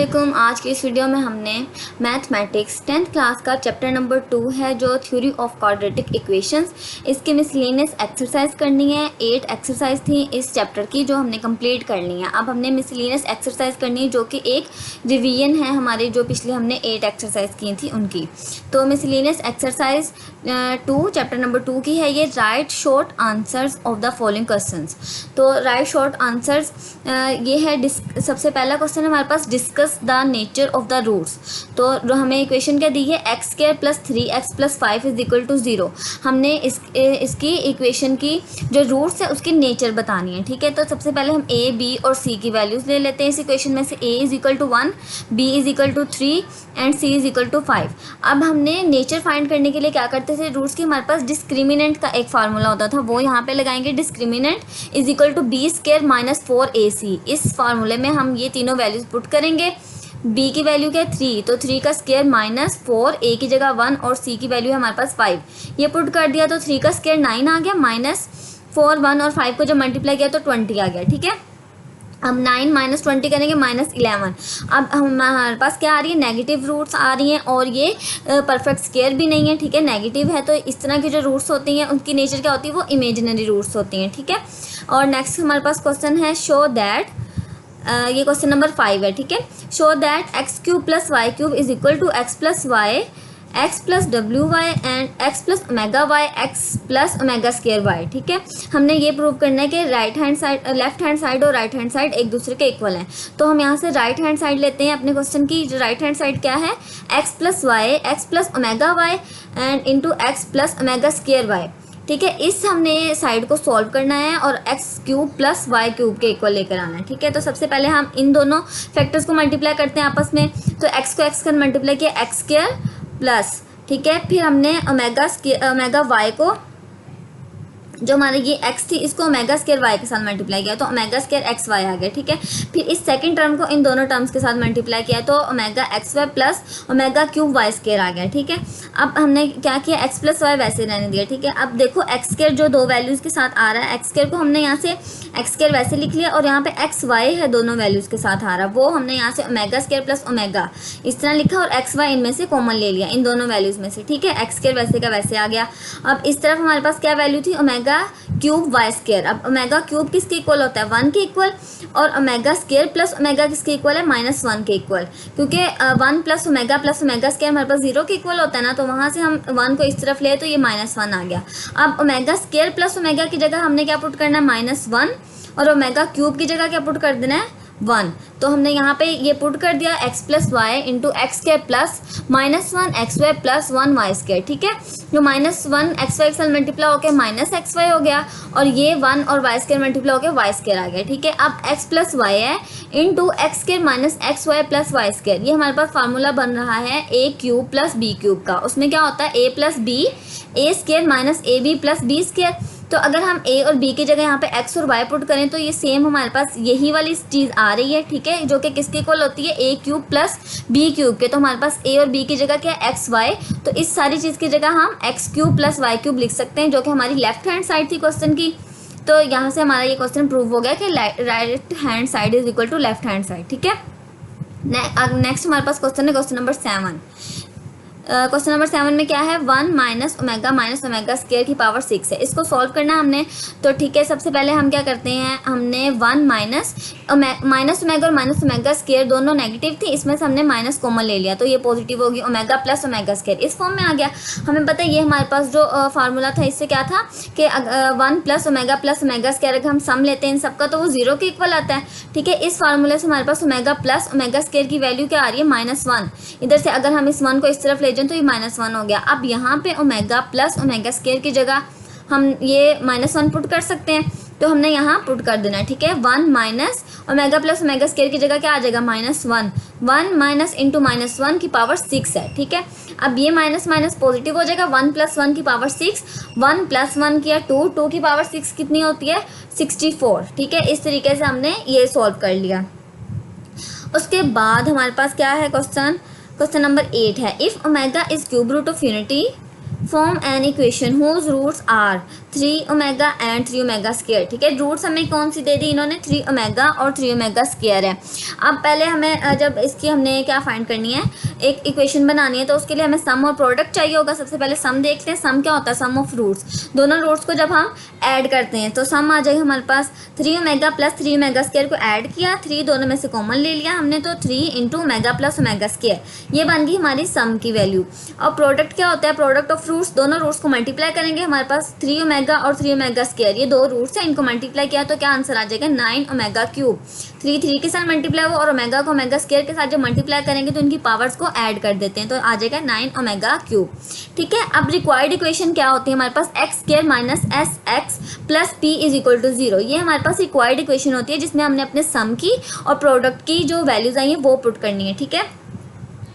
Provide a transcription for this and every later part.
अस्सलामुअलैकुम। आज की इस वीडियो में हमने मैथमेटिक्स 10th क्लास का चैप्टर नंबर 2 है जो थ्योरी ऑफ क्वाड्रेटिक इक्वेशंस, इसकी मिसलेनियस एक्सरसाइज करनी है। 8 एक्सरसाइज थी इस चैप्टर की जो हमने कंप्लीट करनी है। अब हमने मिसलेनियस एक्सरसाइज करनी है जो कि एक रिवीजन है हमारी, जो पिछले हमने 8 एक्सरसाइज की थी उनकी। तो मिसलेनियस एक्सरसाइज 2 चैप्टर नंबर 2 की है ये। Write short answers of the following questions. तो राइट शॉर्ट आंसर्स ये है। सबसे पहला क्वेश्चन हमारे पास, discuss the nature of the roots. तो हमें इक्वेशन क्या दी है, x square plus 3x plus 5 is equal to 0। हमने इसकी इक्वेशन की जो रूट्स है उसकी नेचर बतानी है। ठीक है, तो सबसे पहले हम a, b और c की वैल्यूज़ ले लेते हैं इस इक्वेशन में से। a is equal to 1, b is equal to 3 and c is equal to 5। अब हमने नेचर फाइंड करने के लिए क्या करते थे, रूट्स की हमारे पास डिस्क्रिमिनेंट का एक फार्मूला होता था, वो यहाँ पे लगाएंगे। Discriminant is equal to b square minus 4ac। इस फार्मूले में हम ये तीनों वैल्यूज पुट करेंगे। b की वैल्यू क्या है 3, तो 3 का स्क्वायर माइनस 4, a की जगह 1 और c की वैल्यू है हमारे पास 5। ये पुट कर दिया तो 3 का स्क्वायर 9 आ गया, माइनस 4, 1 और 5 को जब मल्टीप्लाई किया तो 20 आ गया। ठीक है, अब 9 माइनस 20 करेंगे माइनस 11। अब हमारे पास क्या आ रही है, नेगेटिव रूट्स आ रही हैं और ये परफेक्ट स्क्वायर भी नहीं है। ठीक है, नेगेटिव है तो इस तरह की जो रूट्स होती हैं उनकी नेचर क्या होती है, वो इमेजिनरी रूट्स होती हैं। ठीक है, और नेक्स्ट हमारे पास क्वेश्चन है, शो दैट, ये क्वेश्चन नंबर 5 है। ठीक है, show that x cube plus y cube is equal to x plus y x plus डब्ल्यू y and x plus omega y x plus omega square y. ठीक है, हमने ये प्रूव करना है कि right hand side, left hand side और right hand side एक दूसरे के इक्वल हैं। तो हम यहाँ से राइट हैंड साइड लेते हैं अपने क्वेश्चन की। जो राइट हैंड साइड क्या है, x plus y x plus omega y and into x plus omega square y. ठीक है, इस हमने साइड को सॉल्व करना है और x cube plus y cube के इक्वल लेकर आना है। ठीक है, तो सबसे पहले हम इन दोनों फैक्टर्स को मल्टीप्लाई करते हैं आपस में। तो एक्स को एक्स कर मल्टीप्लाई किया, एक्स स्क्वायर प्लस, ठीक है, फिर हमने ओमेगा वाई को, जो हमारे ये x थी इसको ओमेगा स्क्वायर y के साथ मल्टीप्लाई किया तो ओमेगा स्क्वायर एक्स वाई आ गया। ठीक है, फिर इस सेकंड टर्म को इन दोनों टर्म्स के साथ मल्टीप्लाई किया तो omega x y plus omega cube y square आ गया। ठीक है, अब हमने क्या किया, x प्लस वाई वैसे रहने दिया। ठीक है, अब देखो एक्स स्क्वायर जो दो वैल्यूज़ के साथ आ रहा है, एक्स स्क्वायर को हमने यहाँ से एक्स स्क्वायर वैसे लिख लिया और यहाँ पे एक्स वाई है दोनों वैल्यूज़ के साथ आ रहा है, वो हमने यहाँ से ओमेगा स्क्वायर प्लस ओमेगा इस तरह लिखा और एक्स वाई इनमें से कॉमन ले लिया इन दोनों वैल्यूज़ में से। ठीक है, एक्स स्क्वायर वैसे का वैसे आ गया। अब इस तरफ हमारे पास क्या वैल्यू थी, ओमेगा क्यूब वाई स्क्वायर। अब ओमेगा क्यूब किसके इक्वल होता है, 1 के इक्वल, और ओमेगा स्क्वायर प्लस ओमेगा किसके इक्वल है, -1 के इक्वल। क्योंकि 1 प्लस ओमेगा स्क्वायर हमारे पास 0 के इक्वल होता है ना, तो वहाँ से हम 1 को इस तरफ ले तो ये -1 आ गया। अब ओमेगा स्क्वायर प्लस ओमेगा की जगह हमने क्या पुट करना है, -1, और ओमेगा क्यूब की जगह क्या पुट कर देना है, 1। तो हमने यहाँ पे ये पुट कर दिया x plus y into x square plus -1 x y plus 1 y square. ठीक है, जो -1 एक्स वाई के साथ मल्टीप्लाई होकर माइनस एक्स वाई हो गया और ये 1 और वाई स्क्वायर मल्टीप्लाई होकर वाई स्क्वायर आ गया। ठीक है, अब एक्स प्लस वाई है into x square minus x y plus y square. ये हमारे पास फार्मूला बन रहा है a cube plus b cube का। उसमें क्या होता है, a plus b a square minus a b plus b square. तो अगर हम a और b की जगह यहाँ पे x और y पुट करें तो ये सेम हमारे पास यही वाली चीज़ आ रही है। ठीक है, जो कि किसके इक्वल होती है, a cube plus b cube के। तो हमारे पास a और b की जगह क्या है, x y। तो इस सारी चीज़ की जगह हम x cube plus y cube लिख सकते हैं, जो कि हमारी लेफ्ट हैंड साइड थी क्वेश्चन की। तो यहाँ से हमारा ये क्वेश्चन प्रूव हो गया कि right hand side is equal to left hand side. ठीक है, नेक्स्ट हमारे पास क्वेश्चन है क्वेश्चन नंबर 7। क्वेश्चन नंबर 7 में क्या है, 1 माइनस ओमेगा स्क्वायर की पावर 6 है। इसको सॉल्व करना है हमने। तो ठीक है, सबसे पहले हम क्या करते हैं, हमने 1 माइनस ओमेगा और माइनस ओमेगा स्क्वायर दोनों नेगेटिव थी, इसमें से हमने माइनस कॉमन ले लिया तो ये पॉजिटिव होगी, ओमेगा प्लस ओमेगा स्क्वायर इस फॉर्म में आ गया। हमें पता है ये हमारे पास जो फार्मूला था इससे क्या था कि 1 प्लस ओमेगा स्क्वायर अगर हम सम लेते हैं इन सबका तो वो 0 के इक्वल आता है। ठीक है, इस फार्मूले से हमारे पास ओमेगा प्लस ओमेगा स्क्वायर की वैल्यू क्या आ रही है, -1। इधर से अगर हम इस 1 को इस तरफ ले जाएं तो ये -1 हो गया। अब यहाँ पे ओमेगा प्लस ओमेगा स्क्वायर की जगह हम ये -1 पुट कर सकते हैं, तो हमने यहाँ पुट कर देना है। ठीक है, 1 minus omega plus omega square की जगह क्या आ जाएगा, -1। 1 माइनस इंटू -1 की पावर 6 है। ठीक है, अब ये माइनस माइनस पॉजिटिव हो जाएगा, 1 प्लस 1 की पावर 6, 1 प्लस 1 किया 2, 2 की पावर 6 कितनी होती है, 64। ठीक है, इस तरीके से हमने ये सॉल्व कर लिया। उसके बाद हमारे पास क्या है क्वेश्चन नंबर 8 है, if omega is cube root of unity form an equation whose roots are 3 omega and 3 omega square. ठीक है, रूट्स हमें कौन सी दे दी इन्होंने, 3 ओमेगा और 3 ओमेगा स्क्वायर है। अब पहले हमें जब इसकी हमने क्या फाइंड करनी है, एक इक्वेशन बनानी है, तो उसके लिए हमें सम और प्रोडक्ट चाहिए होगा। सबसे पहले सम देखते हैं। सम क्या होता है, सम ऑफ रूट्स। दोनों रूट्स को जब हम ऐड करते हैं तो सम आ जाएगा हमारे पास 3 ओमेगा प्लस 3 ओमेगा स्क्वायर को ऐड किया, 3 दोनों में से कॉमन ले लिया हमने, तो 3 into omega plus omega square, ये बन गई हमारी सम की वैल्यू। और प्रोडक्ट क्या होता है, प्रोडक्ट ऑफ रूट्स, दोनों रूट्स को मल्टीप्लाई करेंगे, हमारे पास 3 ओमेगा और 3 ओमेगा स्क्वायर, ये दो रूट्स हैं, इनको मल्टीप्लाई किया तो क्या आंसर आ जाएगा, 9 ओमेगा क्यूब। 3 के साथ मल्टीप्लाई हुआ और ओमेगा को ओमेगा स्क्वायर के साथ जब मल्टीप्लाई करेंगे तो इनकी पावर्स को ऐड कर देते हैं, तो आ जाएगा 9 ओमेगा क्यूब। ठीक है, अब रिक्वायर्ड इक्वेशन क्या होती है हमारे पास, x square minus s x plus p is equal to 0। ये हमारे पास रिक्वायर्ड इक्वेशन होती है जिसमें हमने अपने सम की और प्रोडक्ट की जो वैल्यूज आई हैं वो पुट करनी है। ठीक है,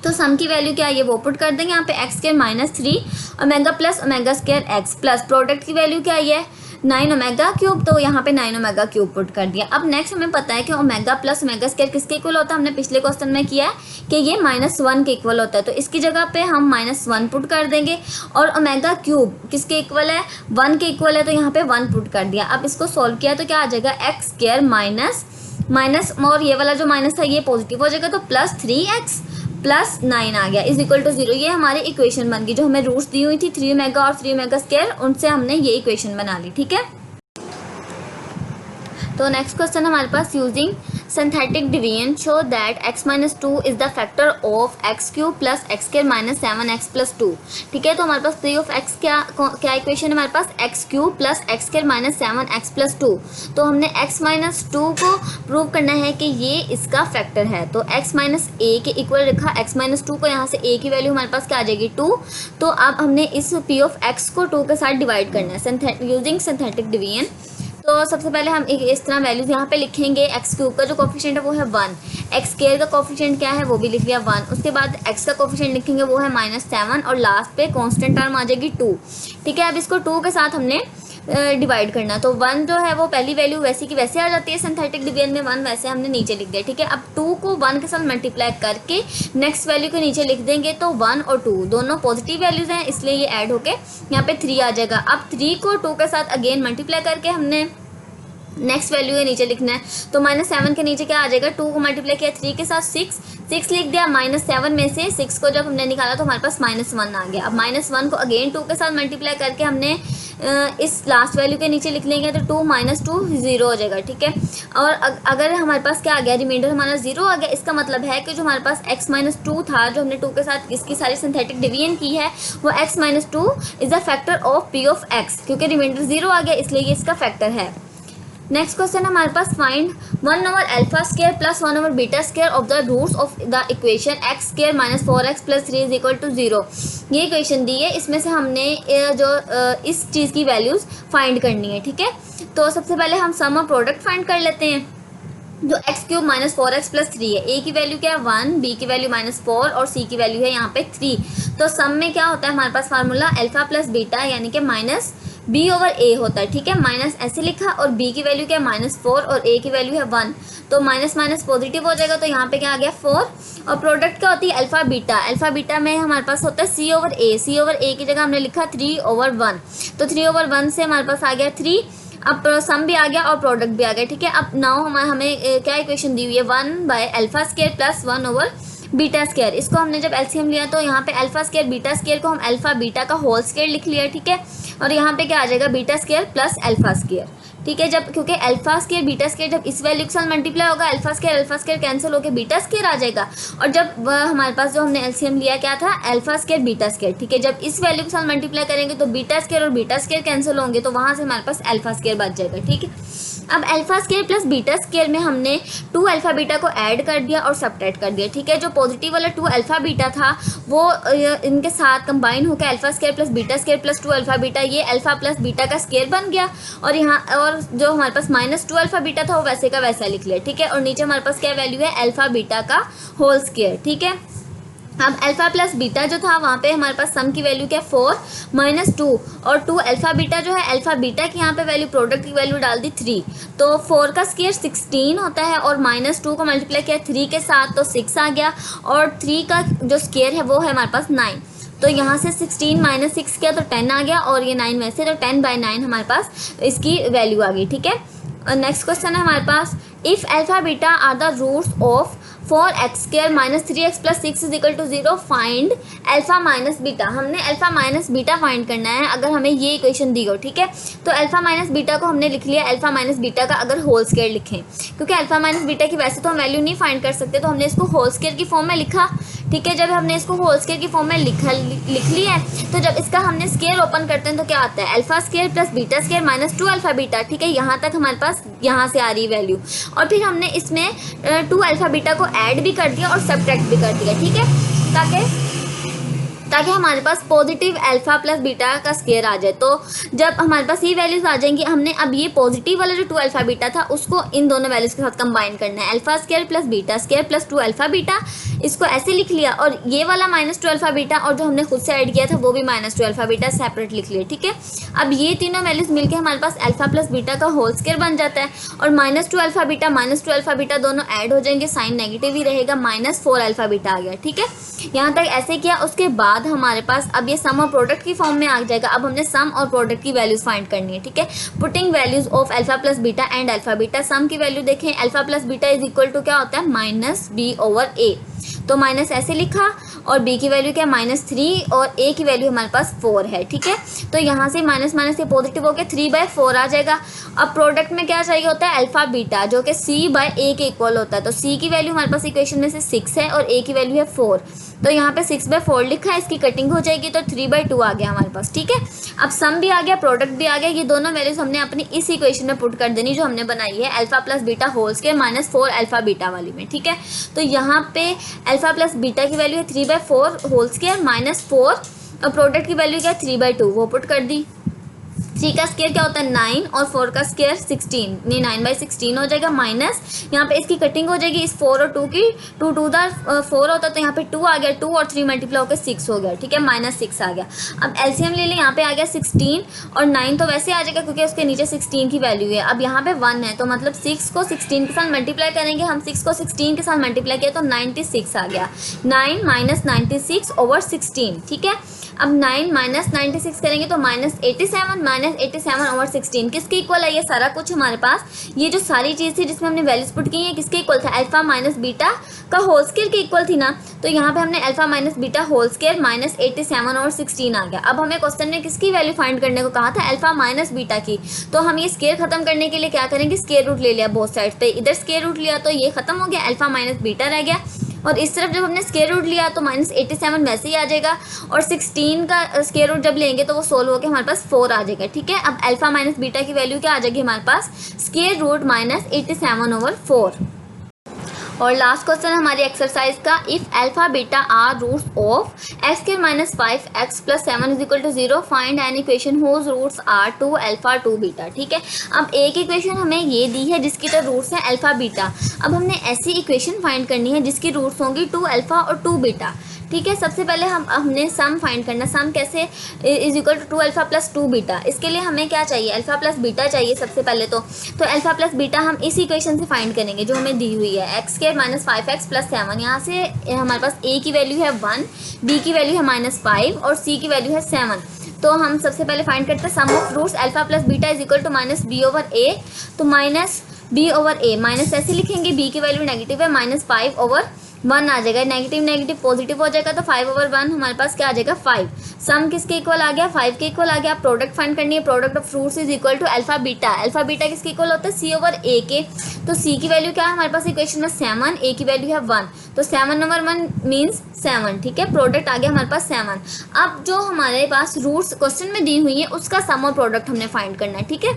तो सम की वैल्यू क्या है, ये वो पुट कर देंगे यहाँ पे, x square minus 3 omega plus omega square x plus product की वैल्यू क्या है, 9 ओमेगा क्यूब, तो यहाँ पे 9 ओमेगा क्यूब पुट कर दिया। अब नेक्स्ट हमें पता है कि ओमेगा प्लस ओमेगा स्क्वायर किसके इक्वल होता है, हमने पिछले क्वेश्चन में किया है कि ये -1 के इक्वल होता है, तो इसकी जगह पे हम -1 पुट कर देंगे। और ओमेगा क्यूब किसके इक्वल है, 1 के इक्वल है, तो यहाँ पे 1 पुट कर दिया। अब इसको सॉल्व किया तो क्या आ जाएगा, एक्स स्क्वायर माइनस और ये वाला जो माइनस था ये पॉजिटिव हो जाएगा, तो प्लस 3x प्लस 9 आ गया इज इक्वल टू 0। ये हमारी इक्वेशन बन गई, जो हमें रूट्स दी हुई थी 3 ओमेगा और 3 ओमेगा स्क्वायर, उनसे हमने ये इक्वेशन बना ली। ठीक है, तो नेक्स्ट क्वेश्चन हमारे पास, using synthetic division show that x minus 2 is the factor of x cube plus x square minus 7x plus 2। ठीक है, तो हमारे पास 3 ऑफ x क्या इक्वेशन है हमारे पास, x cube plus x square minus 7x plus 2। तो हमने x माइनस 2 को प्रूव करना है कि ये इसका फैक्टर है, तो x माइनस a के इक्वल रखा, x माइनस 2 को यहाँ से a की वैल्यू हमारे पास क्या आ जाएगी 2। तो अब हमने इस p ऑफ x को 2 के साथ डिवाइड करना है यूजिंग सिंथेटिक डिवीजन। तो सबसे पहले हम एक इस तरह वैल्यूज यहाँ पे लिखेंगे, एक्स क्यूब का जो कोफिशिएंट है वो है 1, एक्स स्क्वायर का कोफिशिएंट क्या है वो भी लिख लिया 1, उसके बाद एक्स का कोफिशिएंट लिखेंगे वो है -7 और लास्ट पे कांस्टेंट टर्म आ जाएगी 2। ठीक है, अब इसको 2 के साथ हमने डिवाइड करना, तो 1 जो है वो पहली वैल्यू वैसी की वैसे आ जाती है, सिंथेटिक डिवीजन में 1 वैसे हमने नीचे लिख दिया। ठीक है, अब 2 को 1 के साथ मल्टीप्लाई करके नेक्स्ट वैल्यू को नीचे लिख देंगे, तो 1 और 2 दोनों पॉजिटिव वैल्यूज हैं, इसलिए ये ऐड होके यहाँ पे 3 आ जाएगा। अब 3 को 2 के साथ अगेन मल्टीप्लाई करके हमने नेक्स्ट वैल्यू है नीचे लिखना है, तो -7 के नीचे क्या आ जाएगा, 2 को मल्टीप्लाई किया 3 के साथ 6 लिख दिया, -7 में से 6 को जब हमने निकाला तो हमारे पास -1 आ गया। अब -1 को अगेन 2 के साथ मल्टीप्लाई करके हमने इस लास्ट वैल्यू के नीचे लिख लेंगे, तो 2 - 2 0 हो जाएगा। ठीक है, और अगर हमारे पास क्या आ गया, रिमाइंडर हमारा 0 आ गया, इसका मतलब है कि जो हमारे पास x माइनस 2 था, जो हमने 2 के साथ इसकी सारी सिंथेटिक डिवीजन की है, वो x minus 2 is the factor of p of x, क्योंकि रिमाइंडर 0 आ गया इसलिए ये इसका फैक्टर है। नेक्स्ट क्वेश्चन हमारे पास, find 1 over alpha square plus 1 over beta square of the roots of the equation x square minus 4x plus 3 is equal to 0। ये इक्वेशन दी है, इसमें से हमने जो इस चीज़ की वैल्यूज़ फाइंड करनी है। ठीक है, तो सबसे पहले हम सम और प्रोडक्ट फाइंड कर लेते हैं। जो x cube minus 4x plus 3 है, ए की वैल्यू क्या है 1, बी की वैल्यू -4 और सी की वैल्यू है यहाँ पे 3। तो सम में क्या होता है हमारे पास फार्मूला अल्फा प्लस बीटा यानी कि माइनस बी ओवर ए होता है। ठीक है, माइनस ऐसे लिखा, और बी की वैल्यू क्या है -4 और ए की वैल्यू है 1, तो माइनस माइनस पॉजिटिव हो जाएगा, तो यहाँ पे क्या आ गया 4। और प्रोडक्ट क्या होती है अल्फा बीटा में हमारे पास होता है सी ओवर ए की जगह हमने लिखा 3 ओवर 1, तो 3 ओवर 1 से हमारे पास आ गया 3। अब सम भी आ गया और प्रोडक्ट भी आ गया। ठीक है, अब नाउ हमें क्या इक्वेशन दी हुई है, 1/अल्फा square plus 1 over beta square. इसको हमने जब एलसीएम लिया तो यहाँ पे अल्फा स्क्वायर बीटा स्क्वायर को हम अल्फा बीटा का होल स्क्वायर लिख लिया। ठीक है, और यहाँ पे क्या आ जाएगा beta square plus alpha square. ठीक है, जब क्योंकि अल्फा स्क्वायर बीटा स्क्वायर जब इस वैल्यू के साथ मल्टीप्लाई होगा, अल्फा स्क्वायर कैंसिल होकर बीटा स्क्वायर आ जाएगा, और जब हमारे पास जो हमने एलसीएम लिया क्या था अल्फा स्क्वायर बीटा स्क्वायर। ठीक है, जब इस वैल्यू के साथ मल्टीप्लाई करेंगे तो बीटा स्क्वायर और बीटा स्क्वायर कैंसिल होंगे, तो वहाँ से हमारे पास अल्फा स्क्वायर बच जाएगा। ठीक है, अब alpha square plus beta square में हमने 2 अल्फा बीटा को ऐड कर दिया और सब्ट्रैक्ट कर दिया। ठीक है, जो पॉजिटिव वाला 2 अल्फा बीटा था वो इनके साथ कंबाइन होकर alpha square plus beta square plus 2 alpha beta, ये अल्फा प्लस बीटा का स्क्वायर बन गया, और यहाँ और जो हमारे पास -2 अल्फा बीटा था वो वैसे का वैसा लिख लिया। ठीक है, और नीचे हमारे पास क्या वैल्यू है अल्फा बीटा का होल स्क्वायर। ठीक है, अब अल्फा प्लस बीटा जो था वहाँ पे हमारे पास सम की वैल्यू क्या 4 -2 और 2 अल्फा बीटा जो है अल्फा बीटा की यहाँ पे वैल्यू प्रोडक्ट की वैल्यू डाल दी 3, तो 4 का स्क्वायर 16 होता है, और -2 को मल्टीप्लाई किया 3 के साथ तो 6 आ गया, और 3 का जो स्क्वायर है वो है हमारे पास 9। तो यहाँ से 16 माइनस 6 किया तो 10 आ गया, और ये 9 वैसे, तो 10/9 हमारे पास इसकी वैल्यू आ गई, ठीक है। और नेक्स्ट क्वेश्चन है हमारे पास, if alpha beta are the roots of 4x² minus 3x plus 6 is equal to 0, find alpha minus beta. हमने अल्फा माइनस बीटा फाइंड करना है अगर हमें ये इक्वेशन दी हो, ठीक है। तो अल्फा माइनस बीटा को हमने लिख लिया, अल्फा माइनस बीटा का अगर होल स्क्वायर लिखें, क्योंकि अल्फा माइनस बीटा की वैसे तो हम वैल्यू नहीं फाइंड कर सकते, तो हमने इसको होल स्क्वायर की फॉर्म में लिखा, ठीक है। जब हमने इसको होल स्क्वायर की फॉर्म में लिख लिया है, तो जब इसका हमने स्क्वायर ओपन करते हैं तो क्या आता है, alpha square plus beta square minus 2 alpha beta, ठीक है। यहाँ तक हमारे पास यहाँ से आ रही वैल्यू, और फिर हमने इसमें 2 अल्फा बीटा को ऐड भी कर दिया और सब्ट्रैक्ट भी कर दिया, ठीक है, ताकि हमारे पास पॉजिटिव अल्फा प्लस बीटा का स्क्वायर आ जाए। तो जब हमारे पास ये वैल्यूज आ जाएंगी, हमने अब ये पॉजिटिव वाला जो 2 अल्फा बीटा था उसको इन दोनों वैल्यूज के साथ कंबाइन करना है, alpha square plus beta square plus 2 alpha beta, इसको ऐसे लिख लिया, और ये वाला माइनस 2 अल्फा बीटा और जो हमने खुद से ऐड किया था वो भी माइनस 2 अल्फा बीटा सेपरेट लिख लिया, ठीक है। अब ये तीनों वैल्यूज मिलकर हमारे पास अल्फा प्लस बीटा का होल स्क्वायर बन जाता है, और माइनस 2 अल्फा बीटा दोनों ऐड हो जाएंगे, साइन नेगेटिव ही रहेगा, माइनस 4 अल्फा बीटा आ गया, ठीक है। यहाँ तक ऐसे किया, उसके बाद हमारे पास अब ये सम और प्रोडक्ट की फॉर्म में आ जाएगा। अब हमने सम और प्रोडक्ट की वैल्यूज फाइंड करनी है, ठीक है। Putting values of alpha plus beta and alpha beta, sum की वैल्यू देखें, alpha plus beta is equal to क्या होता है, माइनस b/a, तो माइनस ऐसे लिखा, और b की वैल्यू क्या है, -3, और a की वैल्यू हमारे पास 4 है, ठीक है। तो यहाँ से माइनस माइनस से पॉजिटिव होकर 3/4 आ जाएगा। अब प्रोडक्ट में क्या चाहिए होता है, अल्फा बीटा, जो कि c/a के इक्वल होता है। तो c की वैल्यू हमारे पास इक्वेशन में से 6 है और a की वैल्यू है 4, तो यहाँ पे 6/4 लिखा है, इसकी कटिंग हो जाएगी तो 3/2 आ गया हमारे पास, ठीक है। अब सम भी आ गया, प्रोडक्ट भी आ गया, ये दोनों वैल्यूज हमने अपनी इस इक्वेशन में पुट कर देनी जो हमने बनाई है, alpha plus beta whole square minus 4 alpha beta वाली में, ठीक है। तो यहाँ पे अल्फा प्लस बीटा की वैल्यू है 3/4 होल स्क्वायर माइनस 4, और प्रोडक्ट की वैल्यू क्या है 3/2, वो पुट कर दी। 3 का स्क्वायर क्या होता है 9, और 4 का स्क्वायर 16, ये 9/16 हो जाएगा, माइनस यहाँ पे इसकी कटिंग हो जाएगी इस 4 और 2 की, 2 2 4 होता है, तो यहाँ पे 2 आ गया, 2 और 3 मल्टीप्लाई होकर 6 हो गया, ठीक है, -6 आ गया। अब एलसीएम ले लें, यहाँ पे आ गया 16, और 9 तो वैसे आ जाएगा क्योंकि उसके नीचे 16 की वैल्यू है। अब यहाँ पे 1 है, तो मतलब 6 को 16 के साथ मल्टीप्लाई करेंगे हम, 6 को 16 के साथ मल्टीप्लाई किया तो 96 आ गया, 9 - 96/16, ठीक है। अब 9 - 96 करेंगे तो -87 किसके इक्वल है, ये सारा कुछ हमारे पास, ये जो सारी चीज़ थी जिसमें हमने वैल्यूज पुट की है किसके इक्वल था, अल्फा माइनस बीटा का होल स्क्वायर के इक्वल थी ना। तो यहाँ पे हमने alpha minus beta whole square -87/16 आ गया। अब हमें क्वेश्चन में किसकी वैल्यू फाइंड करने को कहा था, अल्फा माइनस बीटा की। तो हम ये स्क्वायर खत्म करने के लिए क्या करेंगे, स्क्वायर रूट ले लिया बोथ साइड पे, इधर स्क्वायर रूट लिया तो ये खत्म हो गया, अल्फा माइनस बीटा रह गया, और इस तरफ जब हमने स्क्वायर रूट लिया तो -87 वैसे ही आ जाएगा, और 16 का स्क्वायर रूट जब लेंगे तो वो सोल्व होकर हमारे पास 4 आ जाएगा, ठीक है। अब अल्फा माइनस बीटा की वैल्यू क्या आ जाएगी हमारे पास, स्क्वायर रूट -87/4। और लास्ट क्वेश्चन है हमारी एक्सरसाइज का, if alpha beta are roots of x² - 5x + 7 is equal to 0, find an equation whose roots are 2 alpha 2 beta, ठीक है। अब एक इक्वेशन हमें ये दी है जिसकी तो रूट्स हैं अल्फा बीटा। अब हमने ऐसी इक्वेशन फाइंड करनी है जिसकी रूट्स होंगी 2 अल्फा और 2 बीटा, ठीक है। सबसे पहले हमने सम फाइंड करना, सम कैसे, is equal to 2 alpha plus 2 beta. इसके लिए हमें क्या चाहिए, अल्फा प्लस बीटा चाहिए सबसे पहले। तो अल्फा प्लस बीटा हम इस इक्वेशन से फाइंड करेंगे जो हमें दी हुई है, x² - 5x + 7। यहाँ से हमारे पास a की वैल्यू है 1, b की वैल्यू है -5 और c की वैल्यू है 7। तो हम सबसे पहले फाइंड करते हैं sum of roots alpha plus beta is equal to -b/a। तो -b/a, माइनस ऐसे लिखेंगे, b की वैल्यू नेगेटिव है, -5/1 आ जाएगा, नेगेटिव नेगेटिव पॉजिटिव हो जाएगा, तो 5/1 हमारे पास क्या आ जाएगा 5। सम किसके इक्वल आ गया, 5 के इक्वल आ गया। प्रोडक्ट फाइंड करनी है, product of fruits is equal to alpha beta. Alpha beta किसके इक्वल होता है, c/a के। तो c की वैल्यू क्या है हमारे पास इक्वेशन में 7, a की वैल्यू है 1, तो 7/1 मीन्स 7, ठीक है। प्रोडक्ट आ गया हमारे पास 7। अब जो हमारे पास रूट्स क्वेश्चन में दी हुई है उसका सम और प्रोडक्ट हमने फाइंड करना है, ठीक है।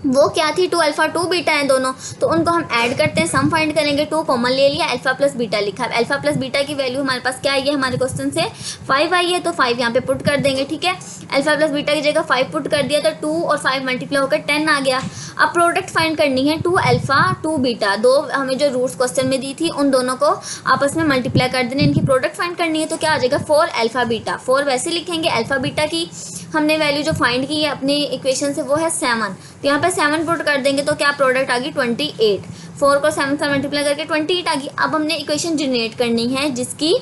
वो क्या थी, 2 अल्फा 2 बीटा है दोनों, तो उनको हम ऐड करते हैं, सम फाइंड करेंगे, 2 कॉमन ले लिया, अल्फा प्लस बीटा लिखा। अल्फा प्लस बीटा की वैल्यू हमारे पास क्या आई है, हमारे क्वेश्चन से 5 आई है, तो 5 यहाँ पे पुट कर देंगे, ठीक है। अल्फा प्लस बीटा की जगह 5 पुट कर दिया तो 2 और 5 मल्टीप्लाई होकर 10 आ गया। अब प्रोडक्ट फाइंड करनी है, 2 अल्फा 2 बीटा, दो हमें जो रूट्स क्वेश्चन में दी थी उन दोनों को आपस में मल्टीप्लाई कर देने, इनकी प्रोडक्ट फाइंड करनी है। तो क्या आ जाएगा 4 अल्फा बीटा, 4 वैसे लिखेंगे, अल्फा बीटा की हमने वैल्यू जो फाइंड की है अपनी इक्वेशन से वो है 7, तो यहाँ पे 7 पुट कर देंगे तो क्या प्रोडक्ट आ गई 28। 4 को 7 से मल्टीप्लाई करके 28 आ गई। अब हमने इक्वेशन जनरेट करनी है जिसकी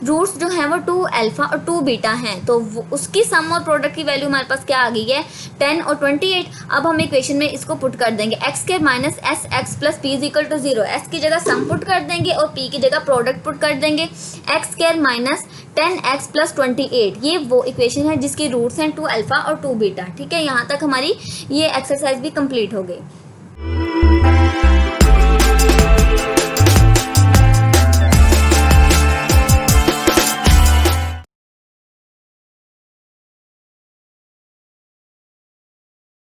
रूट्स जो हैं वो 2 अल्फा और 2 बीटा हैं, तो उसकी सम और प्रोडक्ट की वैल्यू हमारे पास क्या आ गई है 10 और 28। अब हम इक्वेशन में इसको पुट कर देंगे x square minus s x plus p is equal to 0। S की जगह सम पुट कर देंगे और पी की जगह प्रोडक्ट पुट कर देंगे। X square minus 10x plus 28, ये वो इक्वेशन है जिसकी रूट्स हैं 2 अल्फा और 2 बीटा। ठीक है, यहाँ तक हमारी ये एक्सरसाइज भी कंप्लीट हो गई।